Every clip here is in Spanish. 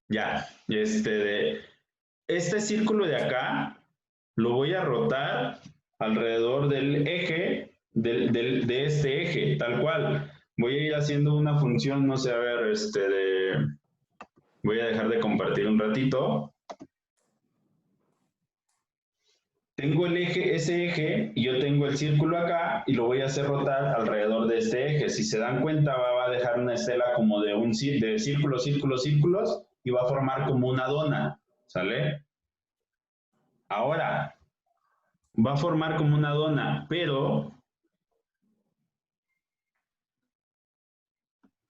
Ya, este círculo de acá lo voy a rotar alrededor del eje, de este eje, tal cual. Voy a ir haciendo una función, no sé, a ver, voy a dejar de compartir un ratito. Tengo el eje, ese eje, y yo tengo el círculo acá, y lo voy a hacer rotar alrededor de este eje. Si se dan cuenta, va a dejar una estela como de círculos, círculos, círculos, y va a formar como una dona, ¿sale? Ahora, va a formar como una dona, pero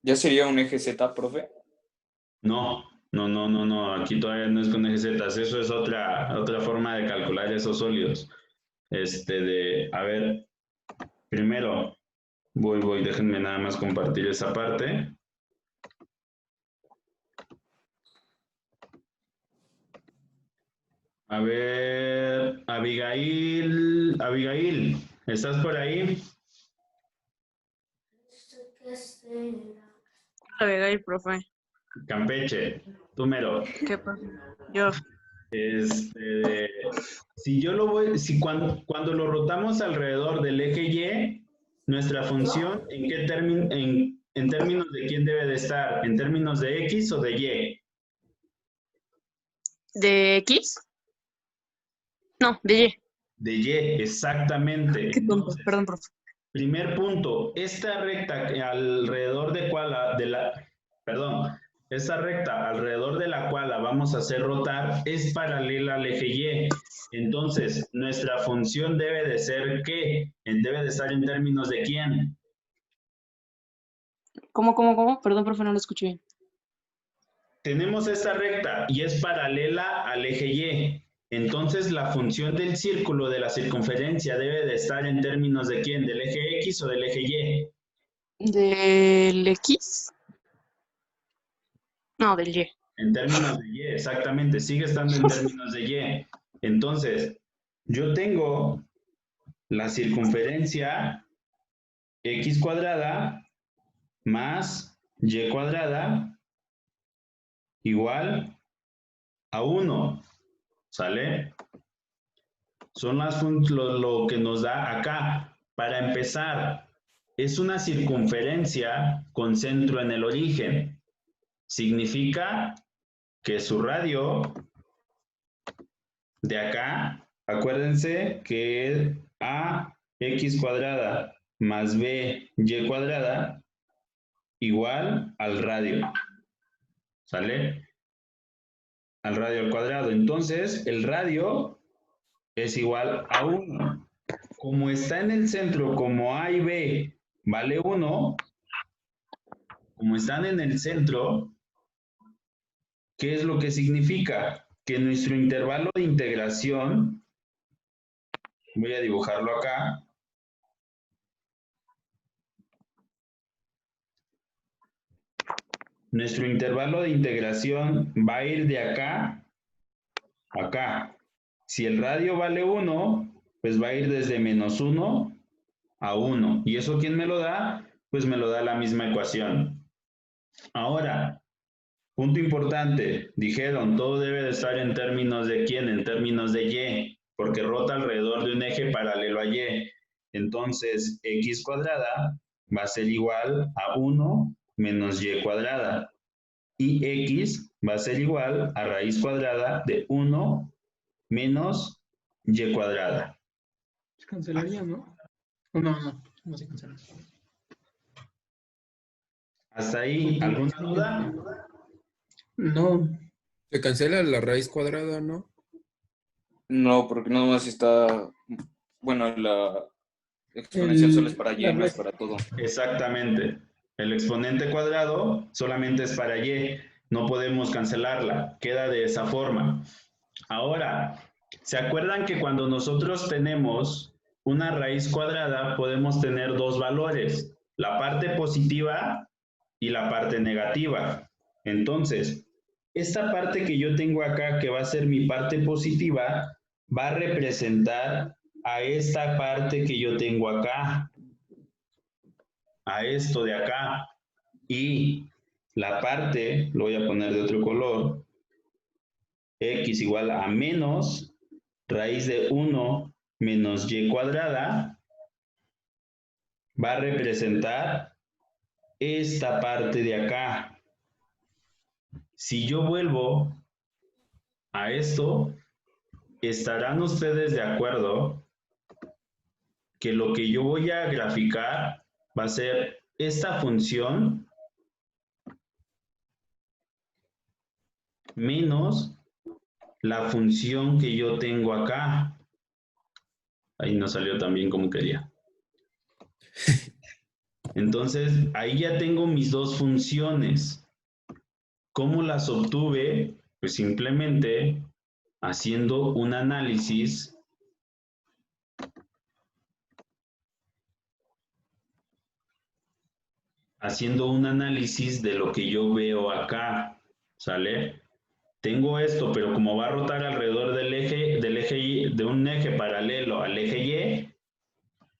¿Ya sería un eje Z, profe? no, aquí todavía no es con eje Z, eso es otra forma de calcular esos sólidos. A ver, primero, déjenme nada más compartir esa parte. A ver, Abigail, ¿estás por ahí? Abigail, profe. Campeche, tú mero. ¿Qué pasa? Yo. Si cuando lo rotamos alrededor del eje Y, nuestra función, en términos de quién debe de estar? ¿En términos de X o de Y? ¿De X? No, de Y. De Y, exactamente. Qué tonto, Entonces, perdón, profe. primer punto, esta recta alrededor esta recta alrededor de la cual la vamos a hacer rotar es paralela al eje Y. Entonces, nuestra función debe de ser ¿qué? Debe de estar en términos de ¿quién? ¿Cómo? Perdón, profe, no lo escuché bien. Tenemos esta recta y es paralela al eje Y. Entonces, la función del círculo de la circunferencia debe de estar en términos de ¿quién? ¿Del eje X o del eje Y? ¿Del X? No, del Y. En términos de Y, exactamente, sigue estando en términos de Y. Entonces, yo tengo la circunferencia x cuadrada más y cuadrada igual a 1, ¿sale? Son lo que nos da acá. Para empezar, es una circunferencia con centro en el origen. Significa que su radio de acá, acuérdense que es ax cuadrada más by cuadrada igual al radio, ¿sale? Al radio al cuadrado. Entonces, el radio es igual a 1. Como está en el centro, como A y B vale 1, como están en el centro, ¿qué es lo que significa? Que nuestro intervalo de integración, voy a dibujarlo acá, nuestro intervalo de integración va a ir de acá a acá. Si el radio vale 1, pues va a ir desde menos 1 a 1. ¿Y eso quién me lo da? Pues me lo da la misma ecuación. Ahora, punto importante, dijeron, todo debe de estar en términos de quién, en términos de Y, porque rota alrededor de un eje paralelo a Y. Entonces, x cuadrada va a ser igual a 1 menos y cuadrada. Y x va a ser igual a raíz cuadrada de 1 menos y cuadrada. Se cancelaría, ¿no? No se cancela. ¿Hasta ahí alguna duda? No. Se cancela la raíz cuadrada, ¿no? No, porque nada más está. Bueno, la exponencial solo es para Y, no es para todo. Exactamente. El exponente cuadrado solamente es para Y. No podemos cancelarla. Queda de esa forma. Ahora, ¿se acuerdan que cuando nosotros tenemos una raíz cuadrada podemos tener dos valores? La parte positiva y la parte negativa. Entonces, esta parte que yo tengo acá, que va a ser mi parte positiva, va a representar a esta parte que yo tengo acá, a esto de acá. Y la parte, lo voy a poner de otro color, x igual a menos raíz de 1 menos y cuadrada, va a representar esta parte de acá. Si yo vuelvo a esto, estarán ustedes de acuerdo que lo que yo voy a graficar va a ser esta función menos la función que yo tengo acá. Ahí no salió tan bien como quería. Entonces, ahí ya tengo mis dos funciones. ¿Cómo las obtuve? Pues simplemente haciendo un análisis de lo que yo veo acá, ¿sale? Tengo esto, pero como va a rotar alrededor del eje Y, de un eje paralelo al eje Y,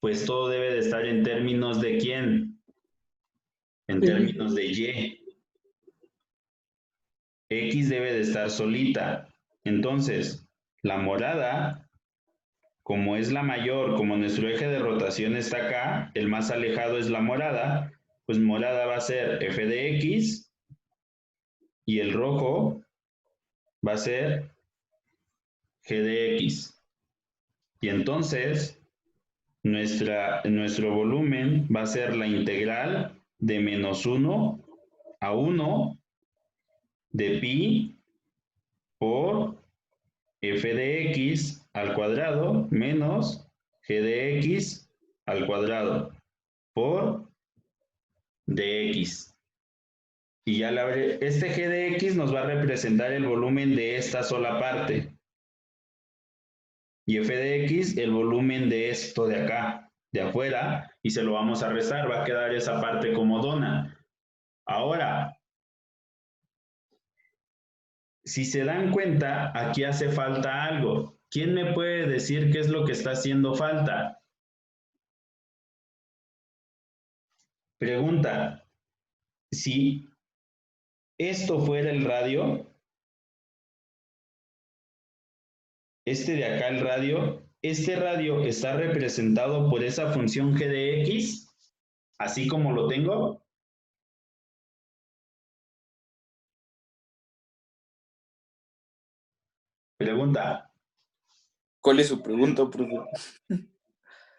pues todo debe de estar en términos de ¿quién? En términos de Y. X debe de estar solita. Entonces, la morada, como es la mayor, como nuestro eje de rotación está acá, el más alejado es la morada, pues morada va a ser f de x y el rojo va a ser g de x. Y entonces, nuestro volumen va a ser la integral de menos 1 a 1 de pi por f de x al cuadrado menos g de x al cuadrado por dx. Y ya este g de x nos va a representar el volumen de esta sola parte. Y f de x el volumen de esto de acá, de afuera, y se lo vamos a restar, va a quedar esa parte comodona. Ahora, si se dan cuenta, aquí hace falta algo. ¿Quién me puede decir qué es lo que está haciendo falta? Pregunta, si esto fuera el radio, este de acá el radio, este radio está representado por esa función g de x, así como lo tengo. Pregunta. ¿Cuál es su pregunta, profe?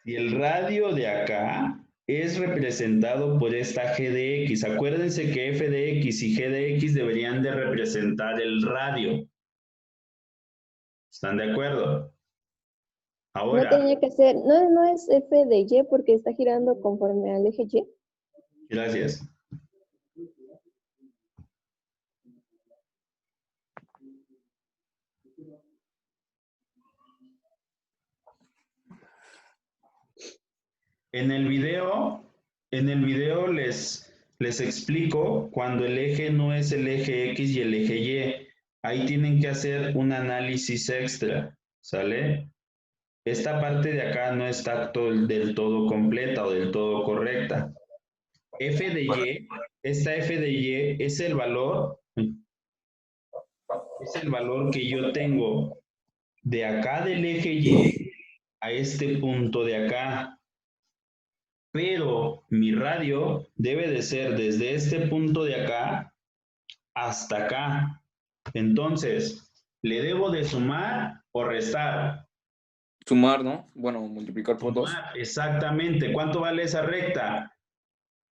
Si el radio de acá es representado por esta g de x, acuérdense que f de x y g de x deberían de representar el radio. ¿Están de acuerdo? Ahora. No tenía que ser, no es f de y porque está girando conforme al eje Y. Gracias. En el video les explico cuando el eje no es el eje X y el eje Y. Ahí tienen que hacer un análisis extra, ¿sale? Esta parte de acá no está del todo completa o del todo correcta. F de Y, esta F de Y es el valor que yo tengo de acá del eje Y a este punto de acá. Pero mi radio debe de ser desde este punto de acá hasta acá. Entonces, ¿le debo de sumar o restar? Sumar, ¿no? Bueno, multiplicar por 2. Exactamente. ¿Cuánto vale esa recta?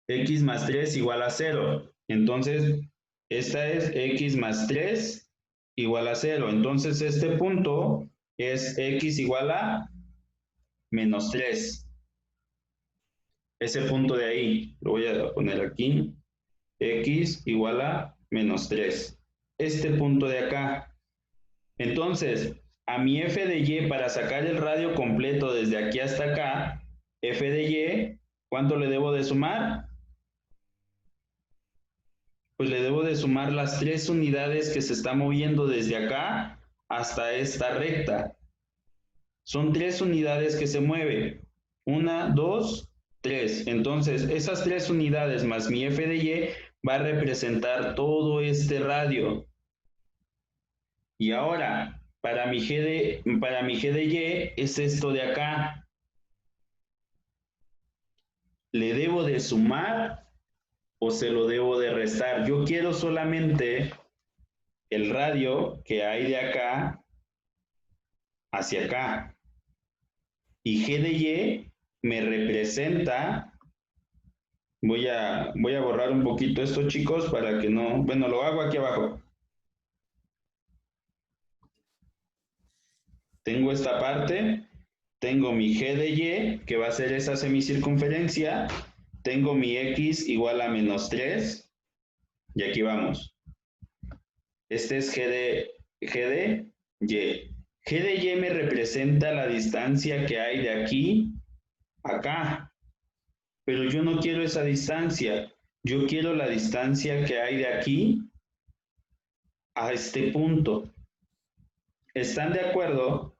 X más 3 igual a 0. Entonces, esta es X más 3 igual a 0. Entonces, este punto es X igual a menos 3. Ese punto de ahí, lo voy a poner aquí, x igual a menos 3. Este punto de acá. Entonces, a mi f de y, para sacar el radio completo desde aquí hasta acá, f de y, ¿cuánto le debo de sumar? Pues le debo de sumar las 3 unidades que se está moviendo desde acá hasta esta recta. Son 3 unidades que se mueven. 1, 2, 3. Entonces, esas 3 unidades más mi f de y va a representar todo este radio. Y ahora, para mi G de Y es esto de acá. ¿Le debo de sumar o se lo debo de restar? Yo quiero solamente el radio que hay de acá hacia acá. Y G de Y me representa, voy a borrar un poquito esto, chicos, para que no, bueno, lo hago aquí abajo. Tengo esta parte, tengo mi G de Y, que va a ser esa semicircunferencia, tengo mi X igual a -3, y aquí vamos. Este es G de Y. G de Y me representa la distancia que hay de aquí a acá, pero yo no quiero esa distancia, yo quiero la distancia que hay de aquí a este punto. ¿Están de acuerdo?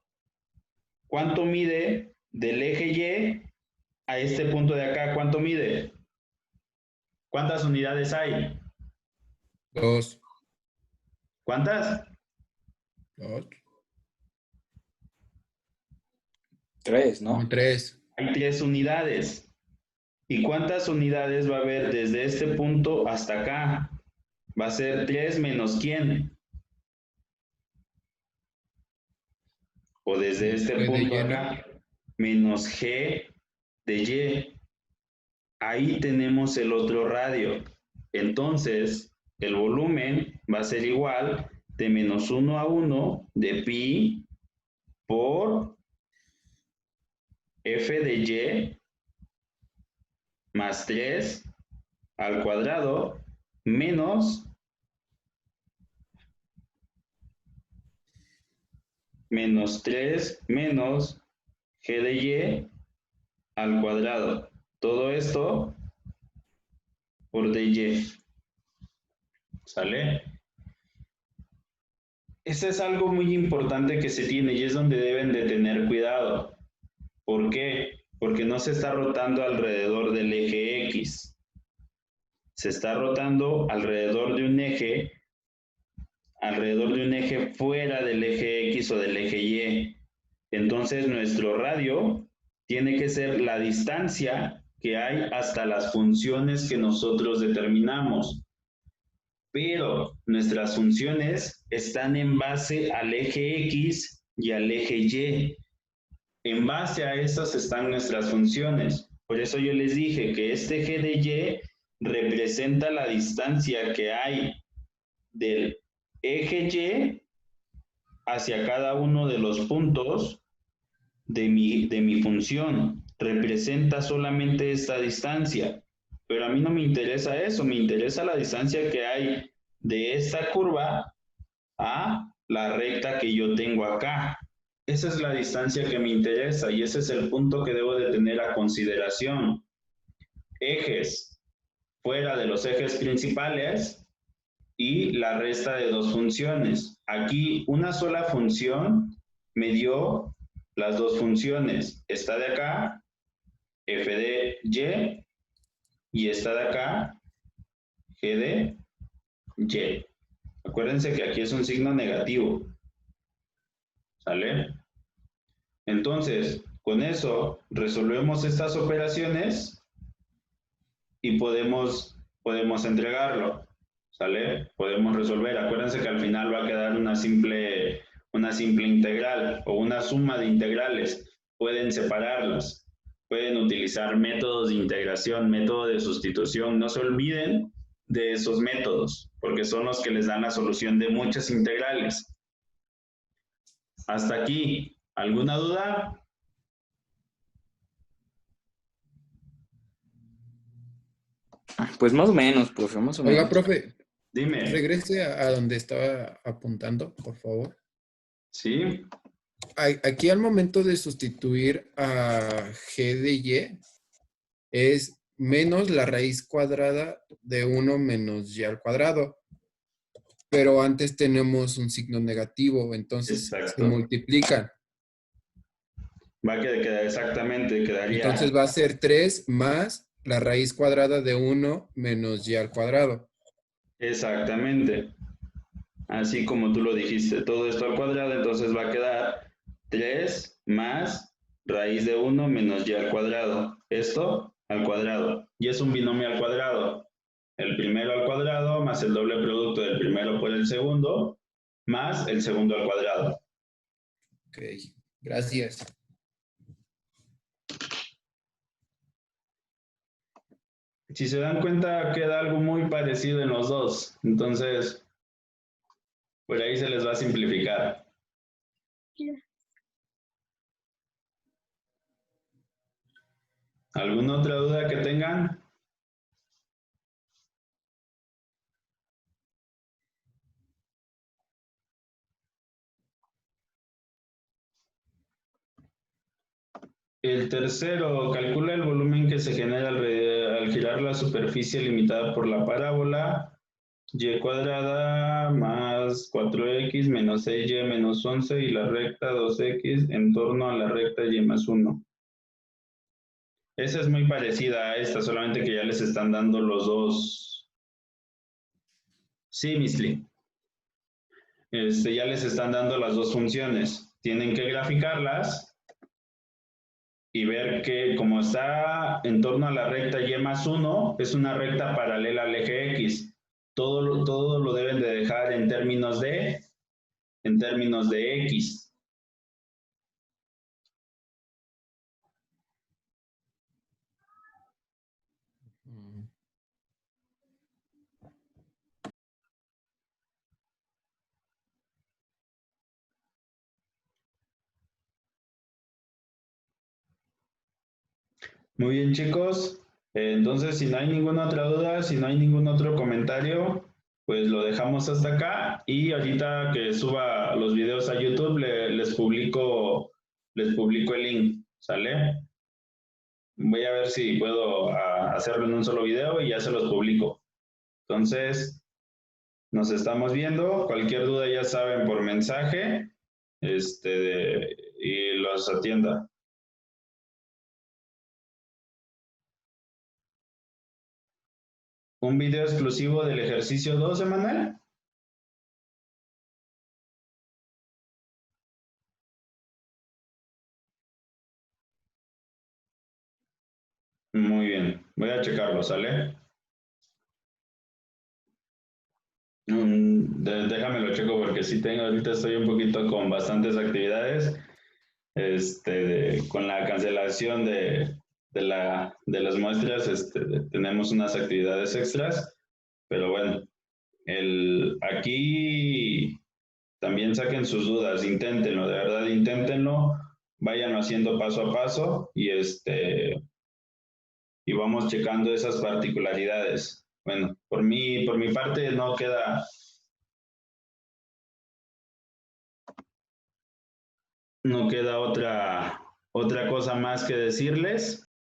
¿Cuánto mide del eje Y a este punto de acá? ¿Cuánto mide? ¿Cuántas unidades hay? 2. ¿Cuántas? 2. 3, ¿no? 3. Hay 3 unidades. ¿Y cuántas unidades va a haber desde este punto hasta acá? Va a ser 3 menos ¿quién? O desde este G de punto Y, ¿no? acá, menos G de Y. Ahí tenemos el otro radio. Entonces, el volumen va a ser igual de -1 a 1 de pi por f de Y más 3 al cuadrado menos -3 menos G de Y al cuadrado. Todo esto por dy. ¿Sale? Eso es algo muy importante que se tiene y es donde deben de tener cuidado. ¿Por qué? Porque no se está rotando alrededor del eje X. Se está rotando alrededor de un eje fuera del eje X o del eje Y. Entonces nuestro radio tiene que ser la distancia que hay hasta las funciones que nosotros determinamos. Pero nuestras funciones están en base al eje X y al eje Y. En base a esas están nuestras funciones. Por eso yo les dije que este G de Y representa la distancia que hay del eje Y hacia cada uno de los puntos de mi función. Representa solamente esta distancia. Pero a mí no me interesa eso, me interesa la distancia que hay de esta curva a la recta que yo tengo acá. Esa es la distancia que me interesa y ese es el punto que debo de tener a consideración. Ejes fuera de los ejes principales y la resta de dos funciones. Aquí una sola función me dio las dos funciones. Esta de acá, f de y esta de acá, g de y. Acuérdense que aquí es un signo negativo. ¿Sale? Entonces, con eso resolvemos estas operaciones y podemos entregarlo. ¿Sale? Podemos resolver. Acuérdense que al final va a quedar una simple integral o una suma de integrales. Pueden separarlas. Pueden utilizar métodos de integración, método de sustitución. No se olviden de esos métodos, porque son los que les dan la solución de muchas integrales. Hasta aquí, ¿alguna duda? Pues más o menos, profe, más o menos. Oiga, profe, Dime. regrese a donde estaba apuntando, por favor. ¿Sí? Aquí al momento de sustituir a G de Y es menos la raíz cuadrada de 1 menos Y al cuadrado. Pero antes tenemos un signo negativo, entonces se Exacto. multiplican. Va a quedar exactamente, quedaría. Entonces va a ser 3 más la raíz cuadrada de 1 menos Y al cuadrado. Exactamente. así como tú lo dijiste, todo esto al cuadrado, entonces va a quedar 3 más raíz de 1 menos y al cuadrado. Esto al cuadrado. Y es un binomio al cuadrado. El primero al cuadrado más el doble producto del primero por el segundo más el segundo al cuadrado. Ok, gracias. Si se dan cuenta, queda algo muy parecido en los dos. Entonces, por ahí se les va a simplificar. ¿Alguna otra duda que tengan? El tercero, calcula el volumen que se genera al girar la superficie limitada por la parábola y cuadrada más 4x menos 6y menos 11 y la recta 2x en torno a la recta y más 1. Esa es muy parecida a esta, solamente que ya les están dando los dos. Sí, Miss Lee. Ya les están dando las dos funciones. Tienen que graficarlas y ver que como está en torno a la recta y más 1, es una recta paralela al eje X. Todo lo deben de dejar en términos de X. Muy bien, chicos. Entonces, si no hay ninguna otra duda, si no hay ningún otro comentario, pues lo dejamos hasta acá y ahorita que suba los videos a YouTube les publico el link, ¿sale? Voy a ver si puedo hacerlo en un solo video y ya se los publico. Entonces, nos estamos viendo. Cualquier duda ya saben por mensaje, y los atienda. ¿Un video exclusivo del ejercicio 2 semanal? Muy bien, voy a checarlo, ¿sale? Déjame lo checo porque sí ahorita estoy un poquito con bastantes actividades, con la cancelación de las muestras, tenemos unas actividades extras, pero bueno, aquí también saquen sus dudas, inténtenlo, de verdad, inténtenlo, vayan haciendo paso a paso y vamos checando esas particularidades. Bueno, por mi parte no queda otra cosa más que decirles.